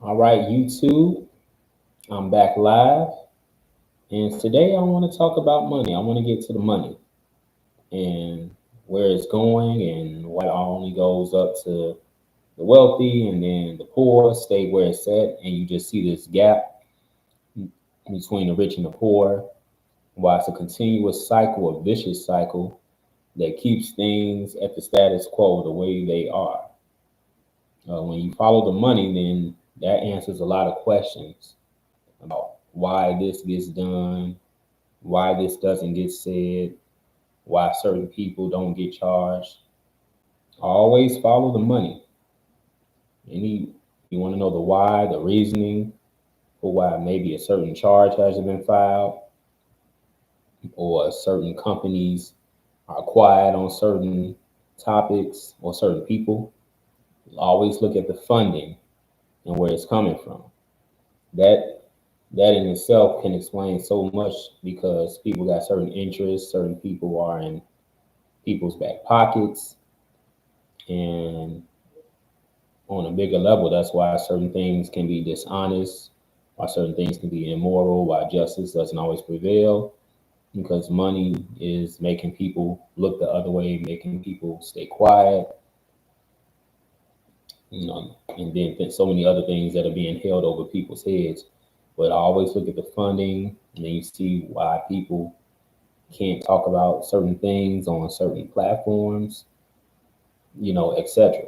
All right, YouTube, I'm back live, and today I want to talk about money. I want to get to the money and where it's going and why it only goes up to the wealthy and then the poor stay where it's at, and you just see this gap between the rich and the poor. Why it's a continuous cycle, a vicious cycle that keeps things at the status quo the way they are. When you follow the money, then that answers a lot of questions about why this gets done, why this doesn't get said, why certain people don't get charged. Always follow the money. Any you want to know the why, the reasoning for why maybe a certain charge hasn't been filed, or certain companies are quiet on certain topics or certain people. Always look at the funding and where it's coming from. That that in itself can explain so much because people got certain interests, certain people are in people's back pockets, and on a bigger level, that's why certain things can be dishonest, why certain things can be immoral, why justice doesn't always prevail, because money is making people look the other way, making people stay quiet, and then so many other things that are being held over people's heads. But I always look at the funding, and then you see why people can't talk about certain things on certain platforms, etc.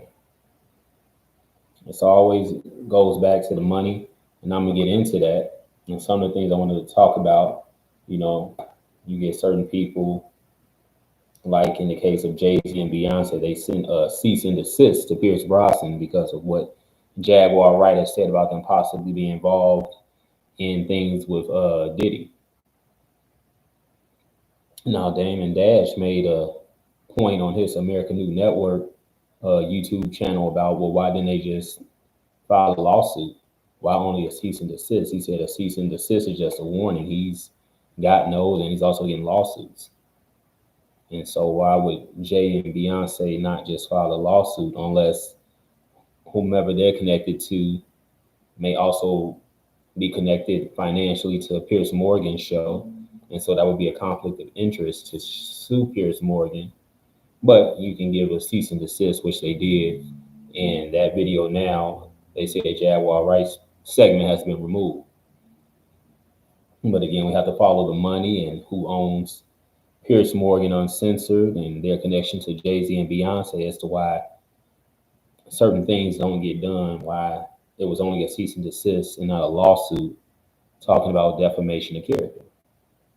It's always goes back to the money, and I'm gonna get into that. And some of the things I wanted to talk about, you know, you get certain people, like in the case of Jay-Z and Beyonce, they sent a cease and desist to Pierce Brosnan because of what Jaguar Wright has said about them possibly being involved in things with Diddy. Now, Damon Dash made a point on his American New Network YouTube channel about, well, why didn't they just file a lawsuit? Why only a cease and desist? He said a cease and desist is just a warning. He's got knows, and he's also getting lawsuits. And so why would Jay and Beyonce not just file a lawsuit unless whomever they're connected to may also be connected financially to Pierce Morgan's show? And so that would be a conflict of interest to sue Pierce Morgan. But you can give a cease and desist, which they did. And that video now, they say that Jaguar Wright's segment has been removed. But again, we have to follow the money and who owns Pierce Morgan Uncensored and their connection to Jay-Z and Beyonce as to why certain things don't get done, why it was only a cease and desist and not a lawsuit talking about defamation of character.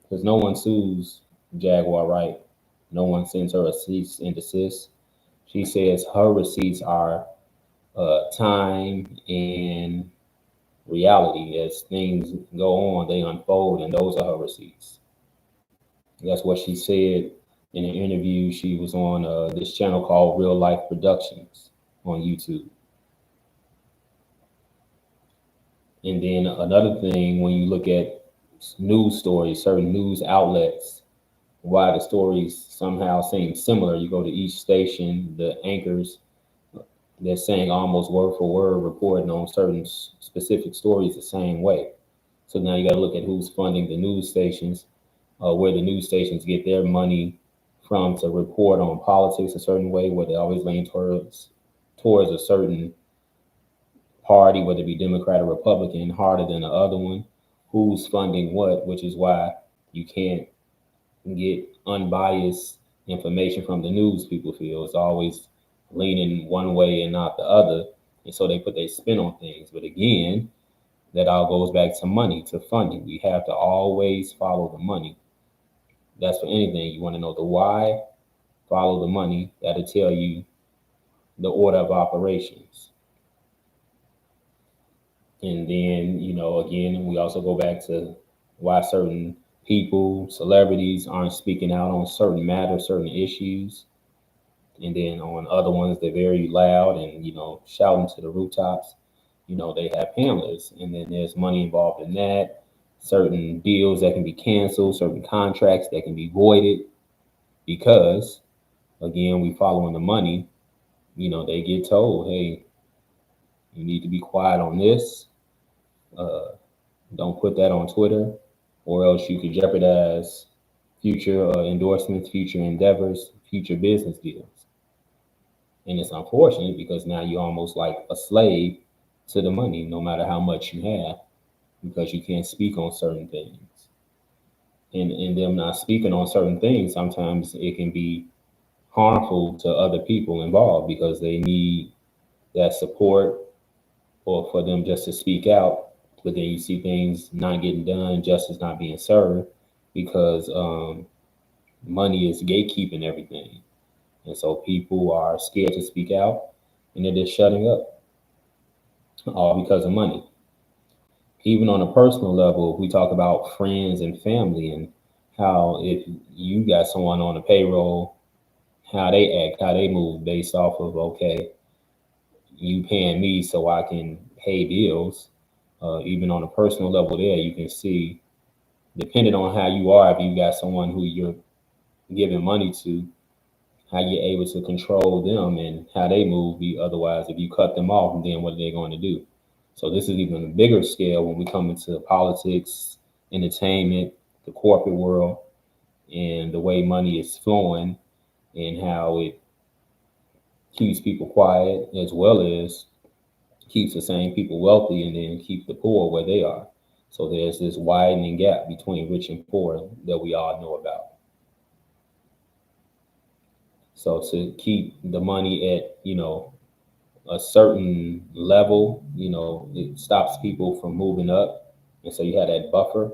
Because no one sues Jaguar Wright. No one sends her a cease and desist. She says her receipts are time and reality. As things go on, they unfold, and those are her receipts. That's what she said in an interview. She was on this channel called Real Life Productions on YouTube. And then another thing, when you look at news stories, certain news outlets, why the stories somehow seem similar. You go to each station, the anchors, they're saying almost word for word, reporting on certain specific stories the same way. So now you got to look at who's funding the news stations, where the news stations get their money from to report on politics a certain way, where they always lean towards a certain party, whether it be Democrat or Republican, harder than the other one. Who's funding what, which is why you can't get unbiased information from the news. People feel it's always leaning one way and not the other, and so they put their spin on things. But again, that all goes back to money, to funding. We have to always follow the money. That's for anything. You want to know the why, follow the money. That'll tell you the order of operations. And then, again, we also go back to why certain people, celebrities, aren't speaking out on certain matters, certain issues. And then on other ones, they're very loud and, shouting to the rooftops. They have handlers. And then there's money involved in that, certain deals that can be canceled, certain contracts that can be voided because, again, we following the money. They get told, hey, you need to be quiet on this. Uh, don't put that on Twitter, or else you could jeopardize future endorsements, future endeavors, future business deals. And it's unfortunate because now you're almost like a slave to the money, no matter how much you have, because you can't speak on certain things. And them not speaking on certain things, sometimes it can be harmful to other people involved because they need that support or for them just to speak out. But then you see things not getting done, justice not being served because money is gatekeeping everything. And so people are scared to speak out and they're just shutting up, all because of money. Even on a personal level, we talk about friends and family and how if you got someone on the payroll, how they act, how they move based off of, okay, you paying me so I can pay bills. Even on a personal level, there you can see, depending on how you are, if you got someone who you're giving money to, how you're able to control them and how they move. Otherwise, if you cut them off, then what are they going to do? So this is even a bigger scale when we come into politics, entertainment, the corporate world, and the way money is flowing and how it keeps people quiet as well as keeps the same people wealthy and then keep the poor where they are. So there's this widening gap between rich and poor that we all know about. So to keep the money at, a certain level, it stops people from moving up. And so you have that buffer.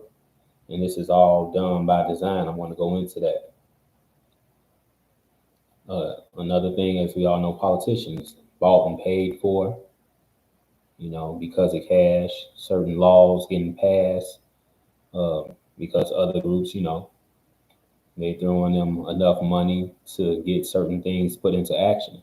And this is all done by design. I want to go into that. Another thing, as we all know, politicians bought and paid for, because of cash, certain laws getting passed, because other groups, they throwing them enough money to get certain things put into action.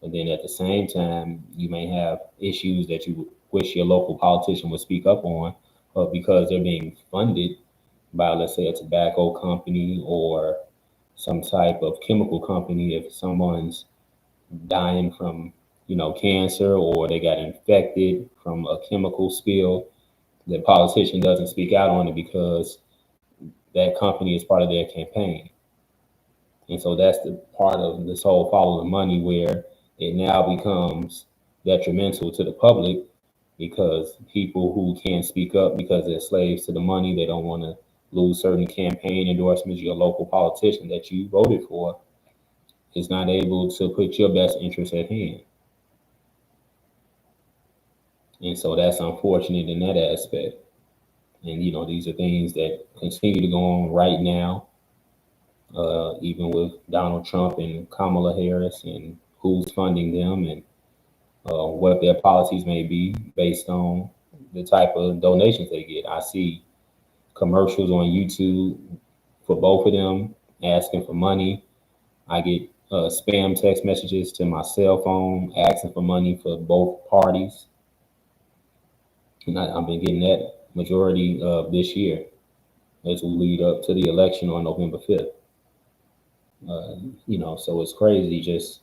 But then at the same time, you may have issues that you wish your local politician would speak up on, but because they're being funded by, let's say, a tobacco company or some type of chemical company, if someone's dying from, cancer or they got infected from a chemical spill, the politician doesn't speak out on it because that company is part of their campaign. And so that's the part of this whole follow the money where it now becomes detrimental to the public because people who can't speak up because they're slaves to the money, they don't want to lose certain campaign endorsements. Your local politician that you voted for is not able to put your best interest at hand. And so that's unfortunate in that aspect. And, these are things that continue to go on right now, even with Donald Trump and Kamala Harris and who's funding them and what their policies may be based on the type of donations they get. I see commercials on YouTube for both of them asking for money. I get spam text messages to my cell phone asking for money for both parties. And I've been getting that majority of this year as we lead up to the election on November 5th. So it's crazy just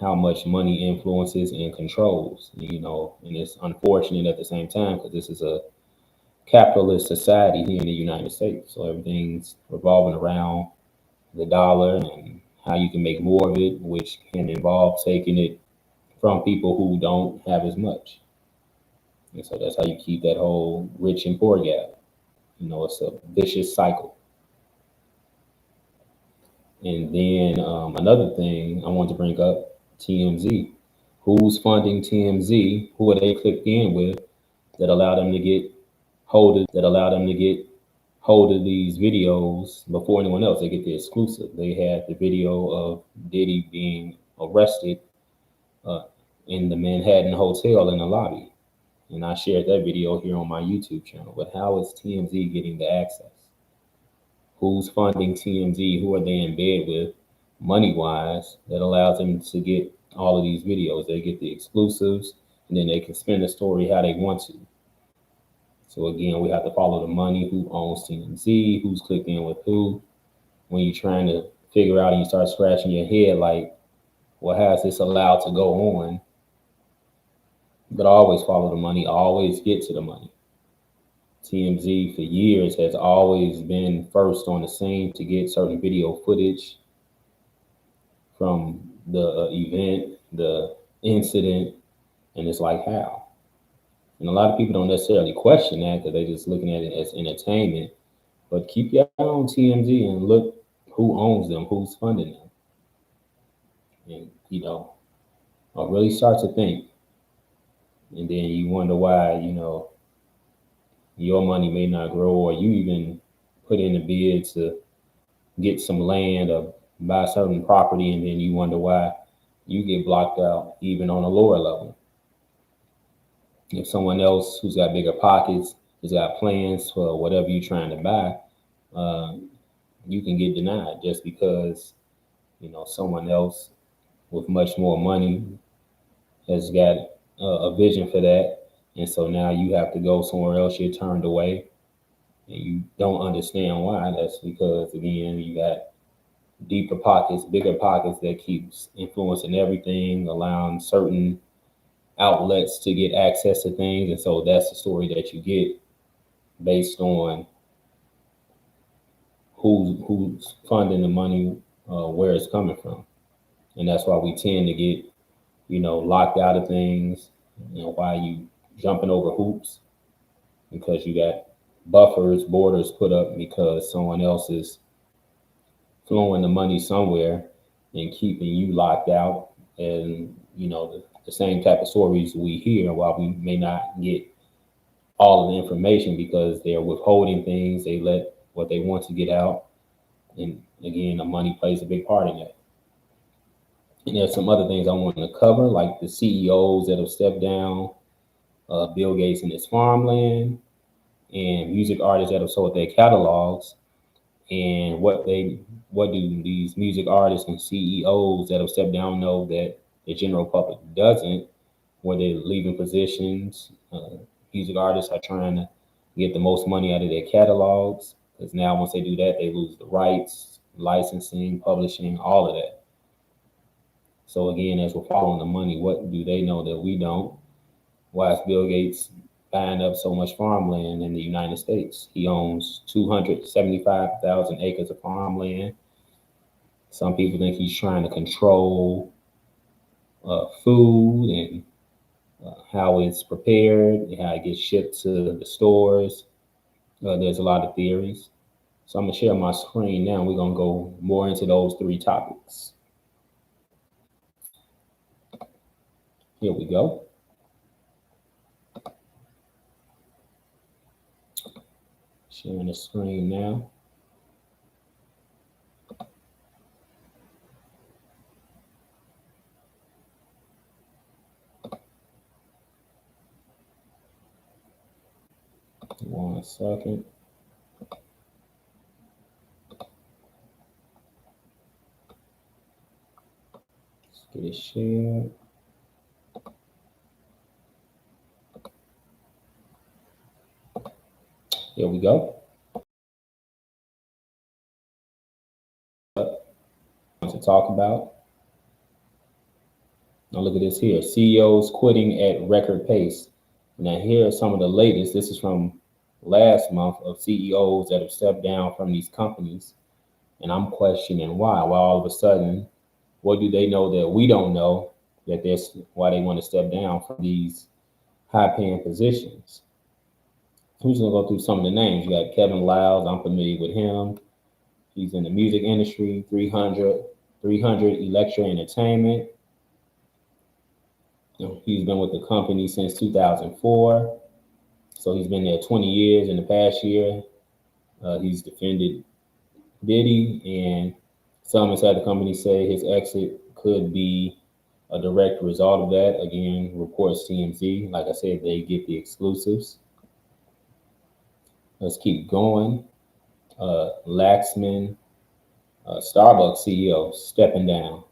how much money influences and controls, and it's unfortunate at the same time because this is a capitalist society here in the United States. So everything's revolving around the dollar and how you can make more of it, which can involve taking it from people who don't have as much. And so that's how you keep that whole rich and poor gap. It's a vicious cycle. And then another thing I want to bring up, TMZ. Who's funding TMZ? Who are they clicked in with that allow them to get hold of these videos before anyone else? They get the exclusive. They had the video of Diddy being arrested uh, in the Manhattan Hotel in the lobby. And I shared that video here on my YouTube channel. But how is TMZ getting the access? Who's funding TMZ? Who are they in bed with money wise that allows them to get all of these videos? They get the exclusives and then they can spin the story how they want to. So again, we have to follow the money, who owns TMZ, who's clicked in with who. When you're trying to figure out and you start scratching your head like, well, how is this allowed to go on? but always follow the money, always get to the money. TMZ for years has always been first on the scene to get certain video footage from the event, the incident, and it's like how. And a lot of people don't necessarily question that because they're just looking at it as entertainment. But keep your eye on TMZ and look who owns them, who's funding them, and really start to think. And then you wonder why your money may not grow, or you even put in a bid to get some land or buy certain property, and then you wonder why you get blocked out even on a lower level. If someone else who's got bigger pockets has got plans for whatever you're trying to buy, uh, you can get denied just because someone else with much more money has got a vision for that, and so now you have to go somewhere else. You're turned away, and you don't understand why. That's because again, you got deeper pockets, bigger pockets that keeps influencing everything, allowing certain outlets to get access to things, and so that's the story that you get based on who's funding the money, where it's coming from, and that's why we tend to get locked out of things. Why you jumping over hoops because you got buffers, borders put up because someone else is flowing the money somewhere and keeping you locked out. And the same type of stories we hear, while we may not get all of the information because they're withholding things, they let what they want to get out. And again, the money plays a big part in that. And there's some other things I want to cover, like the CEOs that have stepped down, Bill Gates and his farmland, and music artists that have sold their catalogs, and what do these music artists and CEOs that have stepped down know that the general public doesn't, where they're leaving positions. Music artists are trying to get the most money out of their catalogs because now once they do that, they lose the rights, licensing, publishing, all of that. So again, as we're following the money, what do they know that we don't? Why is Bill Gates buying up so much farmland in the United States? He owns 275,000 acres of farmland. Some people think he's trying to control food and how it's prepared and how it gets shipped to the stores. There's a lot of theories. So I'm going to share my screen now. We're going to go more into those three topics. Here we go. Sharing the screen now. One second. Let's get it shared. Here we go. To talk about. Now look at this here. CEOs quitting at record pace. Now here are some of the latest. This is from last month of CEOs that have stepped down from these companies. And I'm questioning why. Why all of a sudden, what do they know that we don't know that that's why they want to step down from these high paying positions? Who's going to go through some of the names? You got Kevin Liles. I'm familiar with him. He's in the music industry, 300 Electra Entertainment. He's been with the company since 2004. So he's been there 20 years. In the past year, he's defended Diddy, and some inside the company say his exit could be a direct result of that. Again, reports TMZ. Like I said, they get the exclusives. Let's keep going. Laxman, Starbucks CEO, stepping down.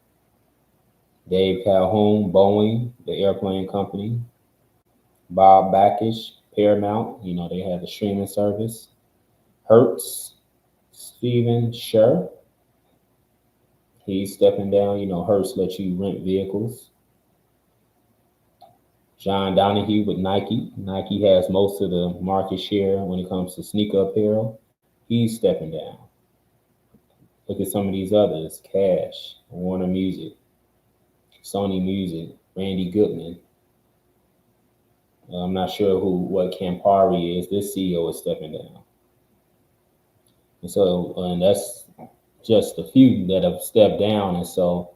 Dave Calhoun, Boeing, the airplane company. Bob Backish, Paramount, they have the streaming service. Hertz, Steven Scher, he's stepping down. Hertz lets you rent vehicles. John Donahue with Nike. Nike has most of the market share when it comes to sneaker apparel. He's stepping down. Look at some of these others: Cash, Warner Music, Sony Music, Randy Goodman. I'm not sure what Campari is. This CEO is stepping down, and that's just a few that have stepped down. And so,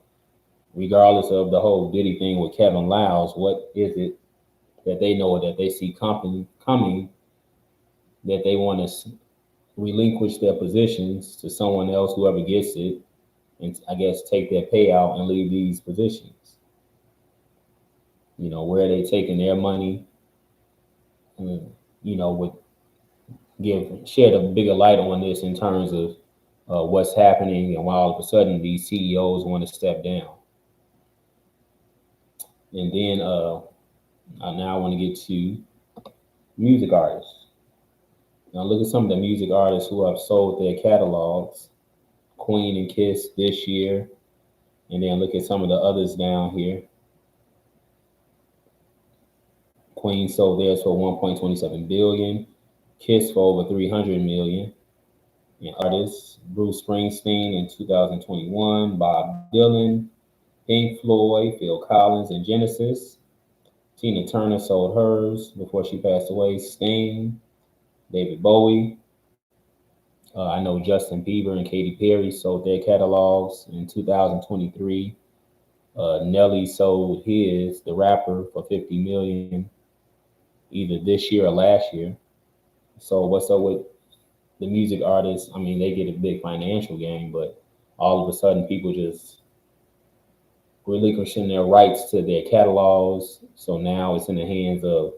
regardless of the whole Diddy thing with Kevin Liles, what is it that they know that they see coming that they want to relinquish their positions to someone else, whoever gets it, and I guess take their payout and leave these positions? Where are they taking their money? Would shed a bigger light on this in terms of what's happening and why all of a sudden these CEOs want to step down. And then now I want to get to music artists. Now look at some of the music artists who have sold their catalogs. Queen and Kiss this year. And then look at some of the others down here. Queen sold theirs for 1.27 billion. Kiss for over 300 million. And artists: Bruce Springsteen in 2021, Bob Dylan, Pink Floyd, Phil Collins, and Genesis. Tina Turner sold hers before she passed away. Sting, David Bowie. I know Justin Bieber and Katy Perry sold their catalogs in 2023. Nelly sold his, the rapper, for 50 million, either this year or last year. So what's up with the music artists? I mean, they get a big financial gain, but all of a sudden people just relinquishing their rights to their catalogs. So now it's in the hands of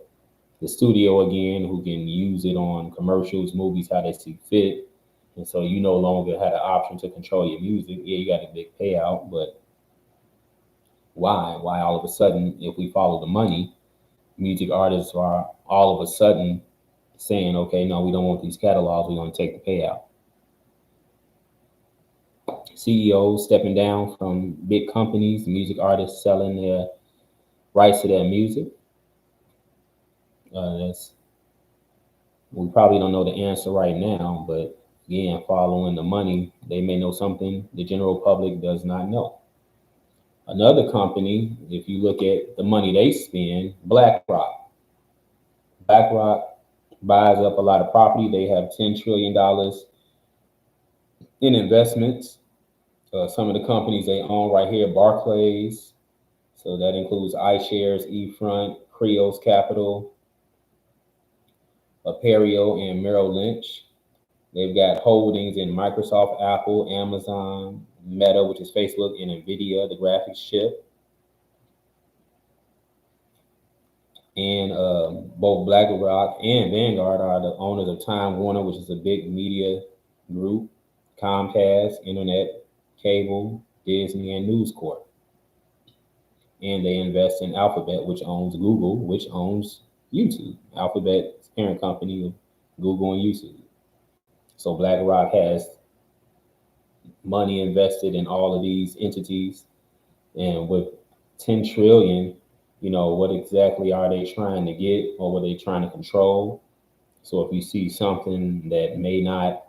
the studio again, who can use it on commercials, movies, how they see fit. And so you no longer had an option to control your music. Yeah, you got a big payout, but why? Why all of a sudden, if we follow the money, music artists are all of a sudden saying, okay, no, we don't want these catalogs, we're going to take the payout. CEOs stepping down from big companies, music artists selling their rights to their music. We probably don't know the answer right now, but again, following the money, they may know something the general public does not know. Another company, if you look at the money they spend, BlackRock. BlackRock buys up a lot of property. They have $10 trillion in investments. Some of the companies they own right here: Barclays, so that includes iShares, eFront, Creos Capital, Aperio, and Merrill Lynch. They've got holdings in Microsoft, Apple, Amazon, Meta, which is Facebook, and Nvidia, the graphics chip. And both BlackRock and Vanguard are the owners of Time Warner, which is a big media group, Comcast, Internet, Cable, Disney, and News Corp. And they invest in Alphabet, which owns Google, which owns YouTube. Alphabet's parent company, Google and YouTube. So BlackRock has money invested in all of these entities. And with 10 trillion, what exactly are they trying to get, or what are they trying to control? So if you see something that may not,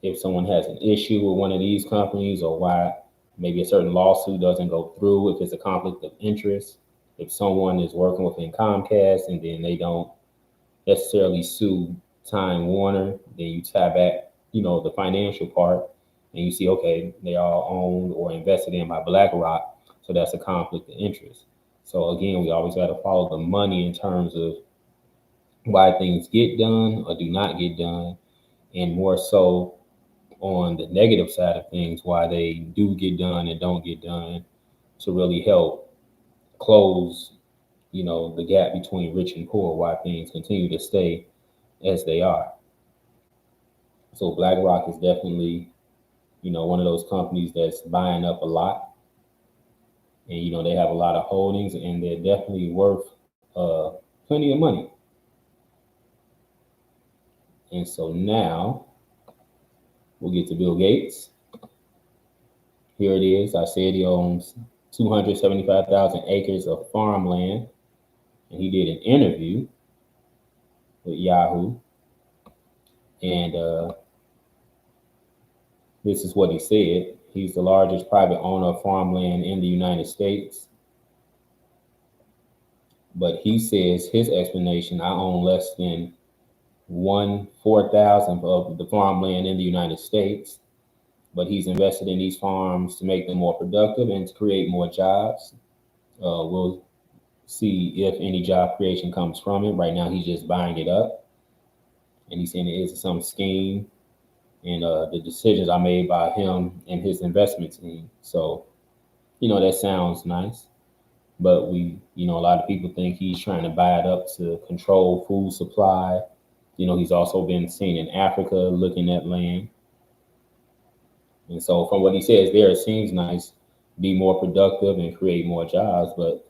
if someone has an issue with one of these companies, or why maybe a certain lawsuit doesn't go through, if it's a conflict of interest, if someone is working within Comcast and then they don't necessarily sue Time Warner, then you tie back, the financial part, and you see, okay, they are owned or invested in by BlackRock, so that's a conflict of interest. So again, we always got to follow the money in terms of why things get done or do not get done, and more so on the negative side of things, why they do get done and don't get done, to really help close, the gap between rich and poor, why things continue to stay as they are. So BlackRock is definitely, one of those companies that's buying up a lot, and they have a lot of holdings, and they're definitely worth plenty of money. And so now we'll get to Bill Gates. Here it is. I said he owns 275,000 acres of farmland. and he did an interview with Yahoo, and this is what he said. He's the largest private owner of farmland in the United States, but he says his explanation: I own less than 1/4,000 of the farmland in the United States, but he's invested in these farms to make them more productive and to create more jobs. We'll see if any job creation comes from it. Right now, he's just buying it up, and he's saying it is some scheme, and the decisions are made by him and his investment team. So, that sounds nice, but a lot of people think he's trying to buy it up to control food supply. He's also been seen in Africa looking at land. And so, from what he says there, it seems nice, be more productive and create more jobs, but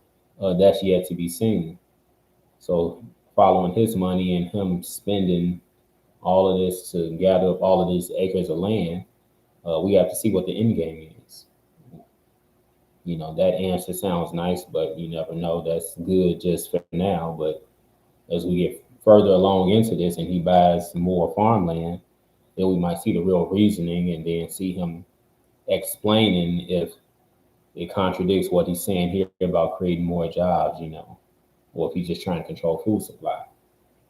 that's yet to be seen. So, following his money and him spending all of this to gather up all of these acres of land, we have to see what the end game is. That answer sounds nice, but you never know. That's good just for now. But as we get further along into this and he buys more farmland, then we might see the real reasoning and then see him explaining if it contradicts what he's saying here about creating more jobs, or if he's just trying to control food supply.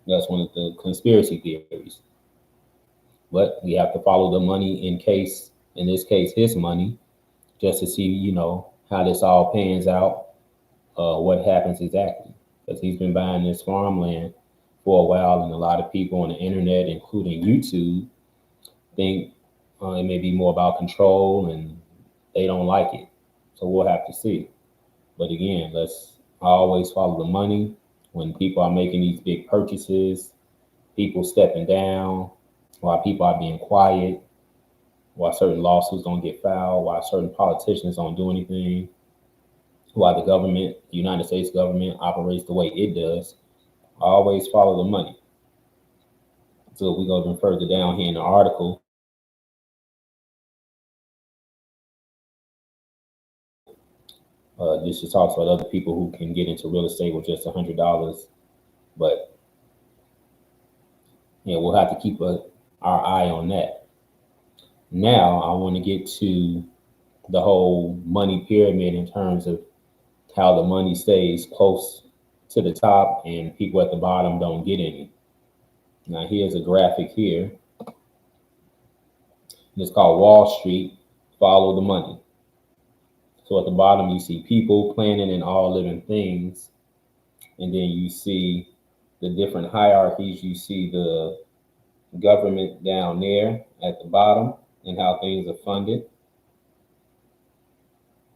That's one of the conspiracy theories. But we have to follow the money in this case, his money, just to see, how this all pans out, what happens exactly. Because he's been buying this farmland for a while, and a lot of people on the internet, including YouTube, think it may be more about control and they don't like it. So we'll have to see. But again, let's always follow the money. When people are making these big purchases, people stepping down, while people are being quiet, while certain lawsuits don't get filed, while certain politicians don't do anything, while the United States government operates the way it does, always follow the money. So we go even further down here in the article. This just talks about other people who can get into real estate with just $100, but we'll have to keep our eye on that. Now, I want to get to the whole money pyramid in terms of how the money stays close to the top and people at the bottom don't get any. Now, here's a graphic here. It's called Wall Street, Follow the Money. So at the bottom, you see people, planet, and all living things. And then you see the different hierarchies. You see the government down there at the bottom and how things are funded.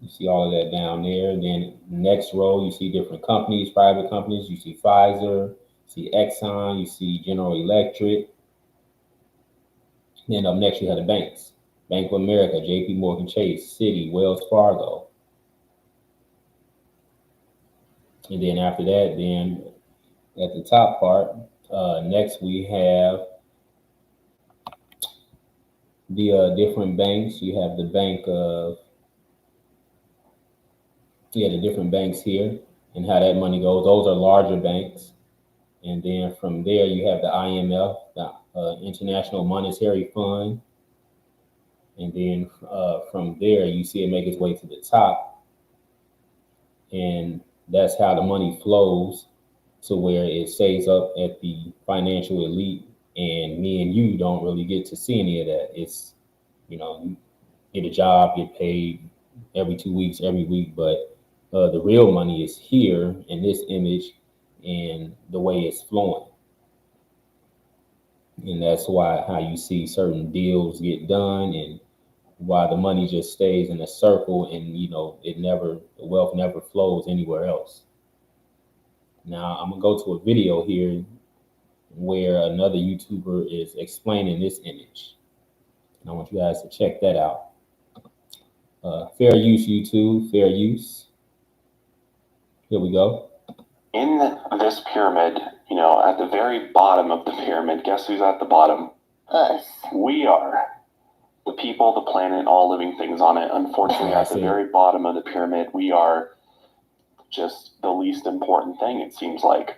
You see all of that down there. Then next row, you see different companies, private companies. You see Pfizer, you see Exxon, you see General Electric. Then up next, you have the banks. Bank of America, JP Morgan Chase, Citi, Wells Fargo. And then after that, then at the top part, next we have the different banks. You have the the different banks here and how that money goes. Those are larger banks. And then from there, you have the IMF, the International Monetary Fund. And then from there, you see it make its way to the top. And that's how the money flows to where it stays up at the financial elite. And me and you don't really get to see any of that. It's, you get a job, get paid every 2 weeks, every week. But the real money is here in this image and the way it's flowing. And that's why how you see certain deals get done and why the money just stays in a circle and the wealth never flows anywhere else. Now I'm gonna go to a video here where another YouTuber is explaining this image. And I want you guys to check that out. Fair use, YouTube, fair use. Here we go. In this pyramid, at the very bottom of the pyramid, guess who's at the bottom? Us. We are. The people, the planet, all living things on it. Unfortunately, at the very bottom of the pyramid, we are just the least important thing, it seems like.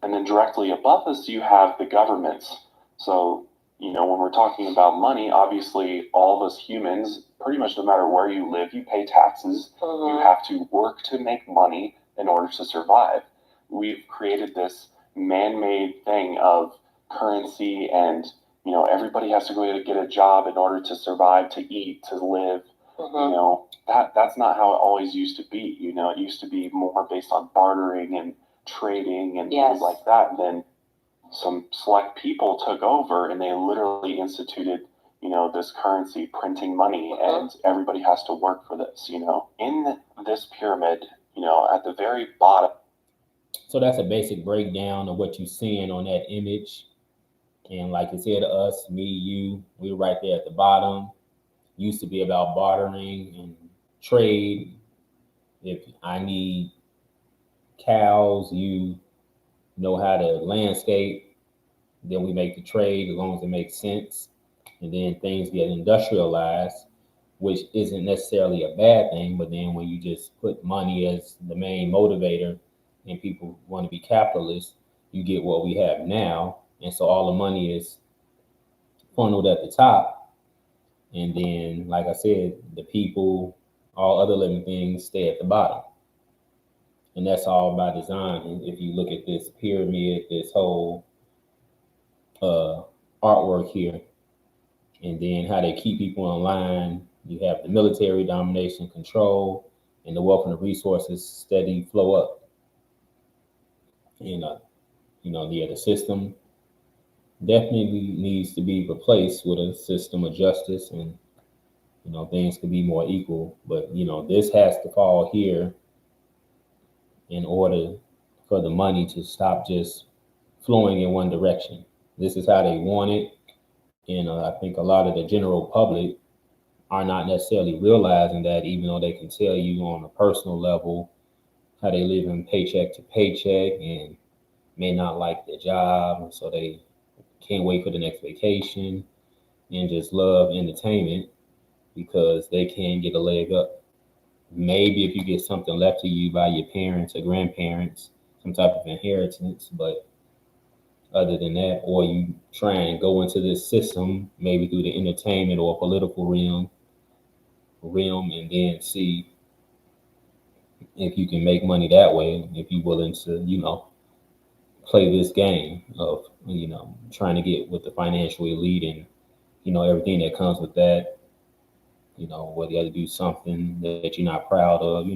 And then directly above us, you have the governments. So, when we're talking about money, obviously, all of us humans, pretty much no matter where you live, you pay taxes. You have to work to make money in order to survive. We've created this man made thing of currency, and, everybody has to go get a job in order to survive, to eat, to live. That's not how it always used to be. It used to be more based on bartering and trading and things like that. And then some select people took over and they literally instituted, this currency, printing money, and everybody has to work for this. In this pyramid, at the very bottom. So that's a basic breakdown of what you're seeing on that image. And like I said, us, me, you, we were right there at the bottom. Used to be about bartering and trade. If I need cows, you know how to landscape, then we make the trade as long as it makes sense. And then things get industrialized, which isn't necessarily a bad thing. But then when you just put money as the main motivator and people want to be capitalists, you get what we have now. And so all the money is funneled at the top. And then, like I said, the people, all other living things stay at the bottom. And that's all by design. And if you look at this pyramid, this whole uh, artwork here, and then how they keep people in line. You have the military domination, control, and the wealth and the resources steady flow up. And the system definitely needs to be replaced with a system of justice, and things could be more equal. But this has to fall here in order for the money to stop just flowing in one direction. This is how they want it. And I think a lot of the general public are not necessarily realizing that, even though they can tell you on a personal level how they live in paycheck to paycheck and may not like their job, so they can't wait for the next vacation and just love entertainment because they can get a leg up. Maybe if you get something left to you by your parents or grandparents, some type of inheritance, but other than that, or you try and go into this system, maybe through the entertainment or political realm, and then see if you can make money that way, if you're willing to, play this game of, trying to get with the financial elite and, everything that comes with that, whether you have to do something that you're not proud of,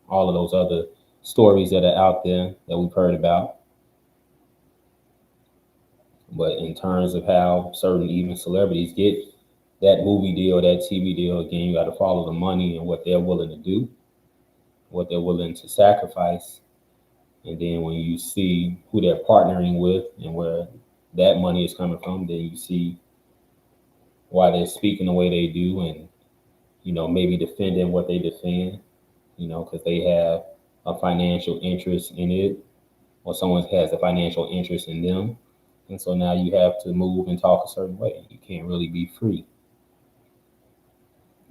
all of those other stories that are out there that we've heard about. But in terms of how certain even celebrities get that movie deal, that TV deal, again, you got to follow the money and what they're willing to do, what they're willing to sacrifice. And then when you see who they're partnering with and where that money is coming from, then you see why they're speaking the way they do and, maybe defending what they defend, because they have a financial interest in it or someone has a financial interest in them. And so now you have to move and talk a certain way. You can't really be free.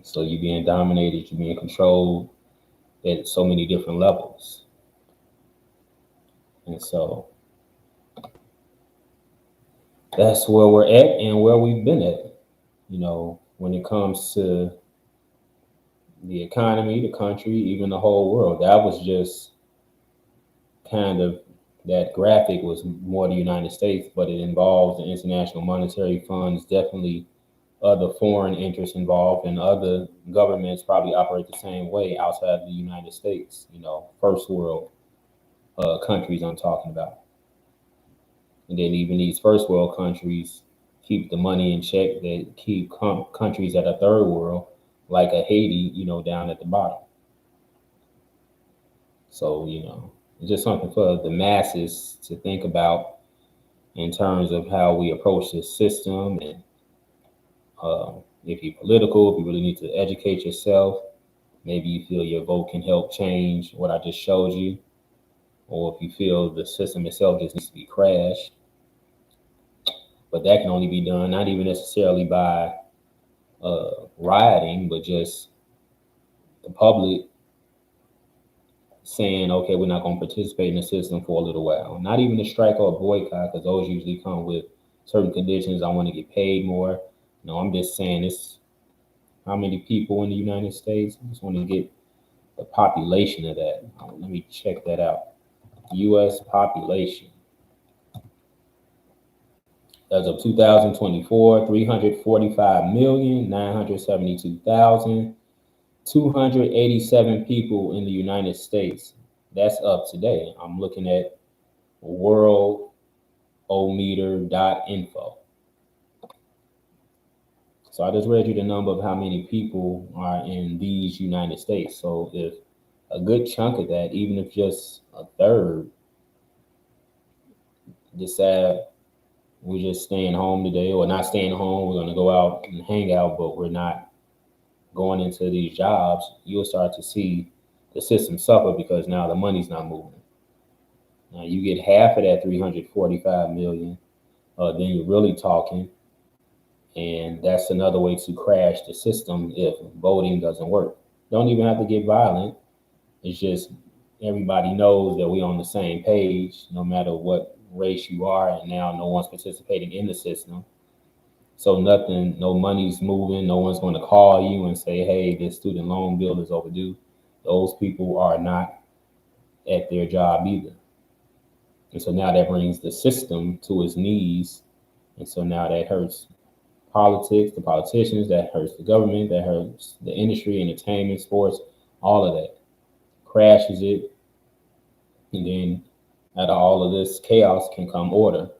So you're being dominated, you're being controlled at so many different levels. And so that's where we're at and where we've been at. When it comes to the economy, the country, even the whole world, that was just kind of that graphic was more the United States, but it involves the International Monetary Funds, definitely other foreign interests involved, and other governments probably operate the same way outside the United States, first world countries I'm talking about. And then even these first world countries keep the money in check. They keep countries that are third world, like a Haiti, down at the bottom. So, it's just something for the masses to think about in terms of how we approach this system. And if you're political, if you really need to educate yourself, maybe you feel your vote can help change what I just showed you. Or if you feel the system itself just needs to be crashed. But that can only be done not even necessarily by rioting, but just the public saying, okay, we're not going to participate in the system for a little while. Not even a strike or a boycott, because those usually come with certain conditions. I want to get paid more. No, I'm just saying this. How many people in the United States? I just want to get the population of that. Let me check that out. U.S. population. As of 2024, 345,972,287 people in the United States. That's up today. I'm looking at worldometer.info. So I just read you the number of how many people are in these United States. So if a good chunk of that, even if just a third, decide we're just staying home today, or not staying home, we're going to go out and hang out, but we're not going into these jobs, you'll start to see the system suffer because now the money's not moving. Now you get half of that 345 million, then you're really talking, and that's another way to crash the system if voting doesn't work. Don't even have to get violent. It's just everybody knows that we're on the same page, no matter what race you are, and now no one's participating in the system. So nothing, no money's moving. No one's going to call you and say, hey, this student loan bill is overdue. Those people are not at their job either. And so now that brings the system to its knees. And so now that hurts politics, the politicians, that hurts the government, that hurts the industry, entertainment, sports, all of that. Crashes it. And then out of all of this chaos can come order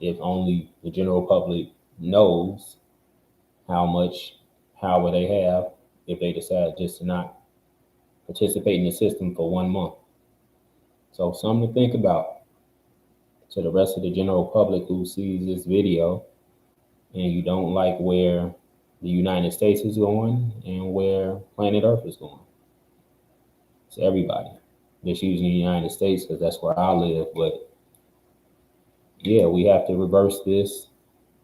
if only the general public knows how much power they have if they decide just to not participate in the system for 1 month. So something to think about to the rest of the general public who sees this video and you don't like where the United States is going and where planet Earth is going. It's everybody. Just using the United States because that's where I live. But yeah, we have to reverse this,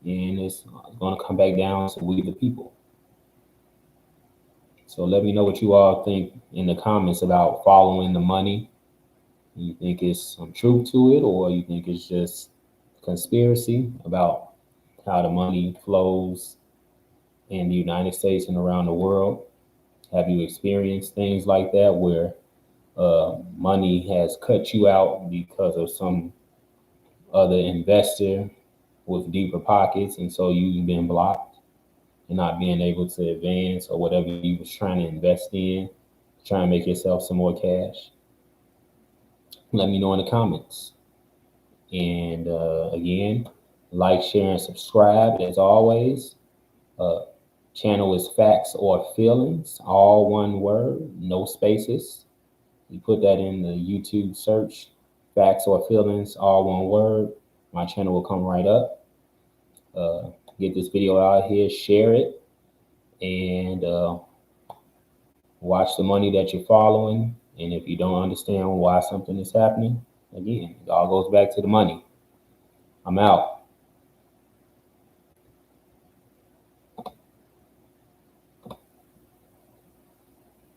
and it's going to come back down to we the people. So let me know what you all think in the comments about following the money. You think it's some truth to it, or you think it's just conspiracy about how the money flows in the United States and around the world? Have you experienced things like that where money has cut you out because of some other investor with deeper pockets, and so you've been blocked and not being able to advance or whatever you was trying to invest in, try and make yourself some more cash? Let me know in the comments. And again, like, share, and subscribe as always. Channel is Facts or Feelings, all one word, no spaces. You put that in the YouTube search, Facts or Feelings, all one word. My channel will come right up. Get this video out here, share it, and watch the money that you're following. And if you don't understand why something is happening, again, it all goes back to the money. I'm out.